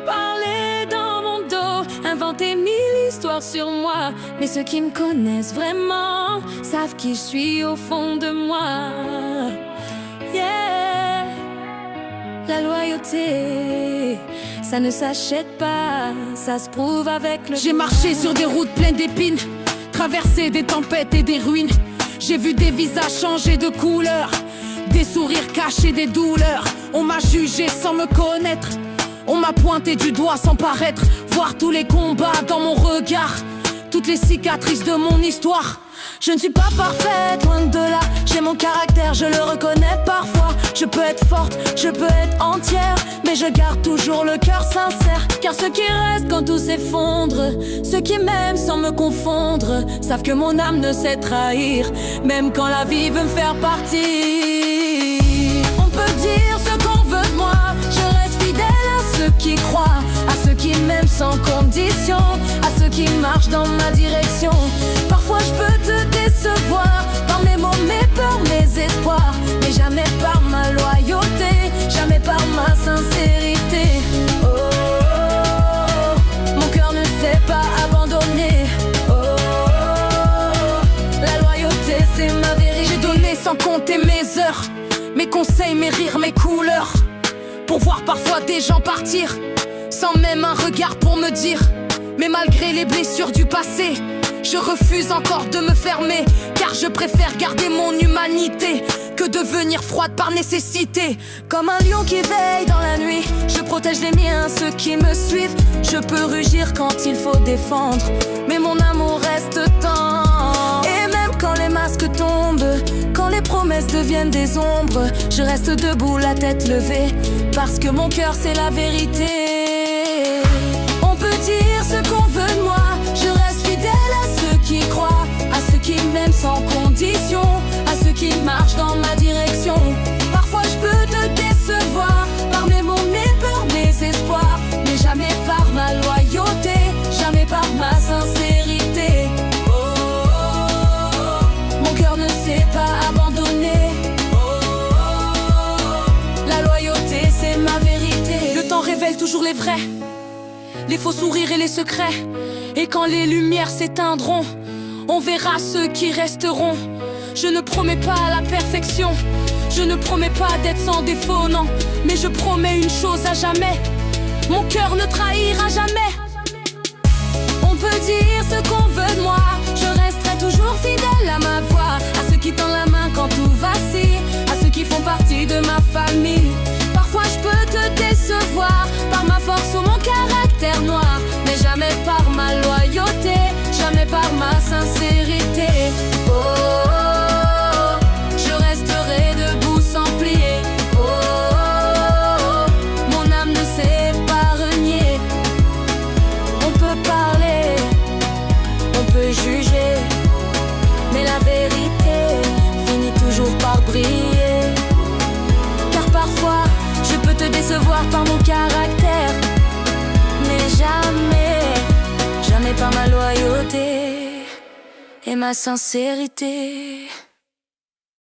parler dans mon dos, inventer mille histoires sur moi. Mais ceux qui me connaissent vraiment savent qui je suis au fond de moi. Yeah. La loyauté, ça ne s'achète pas, ça se prouve avec le... J'ai marché sur des routes pleines d'épines, traversé des tempêtes et des ruines. J'ai vu des visages changer de couleur, des sourires cachés, des douleurs. On m'a jugé sans me connaître, on m'a pointé du doigt sans paraître. Voir tous les combats dans mon regard, toutes les cicatrices de mon histoire. Je ne suis pas parfaite, loin de là. J'ai mon caractère, je le reconnais parfois. Je peux être forte, je peux être entière, mais je garde toujours le cœur sincère. Car ceux qui restent quand tout s'effondre, ceux qui m'aiment sans me confondre, savent que mon âme ne sait trahir, même quand la vie veut me faire partir. On peut dire ce qu'on veut de moi, je reste fidèle à ceux qui croient, à ceux qui m'aiment sans condition, à ceux qui marchent dans ma direction. Parfois je peux te décevoir par mes mots, mes peurs, mes espoirs, mais jamais par ma loyauté, jamais par ma sincérité. Oh, oh, oh, mon cœur ne sait pas abandonner. Oh, oh, oh, la loyauté c'est ma vérité. J'ai donné sans compter mes heures, mes conseils, mes rires, mes couleurs, pour voir parfois des gens partir, sans même un regard pour me dire. Mais malgré les blessures du passé, je refuse encore de me fermer, car je préfère garder mon humanité que devenir froide par nécessité. Comme un lion qui veille dans la nuit, je protège les miens, ceux qui me suivent. Je peux rugir quand il faut défendre, mais mon amour reste tendre. Et même quand les masques tombent, quand les promesses deviennent des ombres, je reste debout, la tête levée, parce que mon cœur c'est la vérité. On peut dire ce qu'on veut de moi, je reste fidèle à ceux qui croient, à ceux qui m'aiment sans condition, à ceux qui marchent dans ma direction. Parfois je peux te décevoir par mes mots, mes peurs, mes espoirs, mais jamais par ma loyauté, jamais par ma sincérité. Oh, oh, oh, mon cœur ne sait pas abandonner. Oh, oh, oh, la loyauté c'est ma vérité. Le temps révèle toujours les vrais, les faux sourires et les secrets. Et quand les lumières s'éteindront, on verra ceux qui resteront. Je ne promets pas la perfection, je ne promets pas d'être sans défaut, non. Mais je promets une chose à jamais, mon cœur ne trahira jamais. On peut dire ce qu'on veut de moi, je resterai toujours fidèle à ma voix, à ceux qui tendent la main quand tout vacille, à ceux qui font partie de ma famille. Parfois je peux te décevoir par ma force ou mon caractère noir, mais jamais par ma loyauté, jamais par ma sincérité. Oh, oh, oh, je resterai debout sans plier. Oh, oh, oh, mon âme ne sait pas renier. On peut parler, on peut juger, mais la vérité finit toujours par briller. Car parfois je peux te décevoir par mon caractère, mais jamais, jamais par ma loyauté et ma sincérité.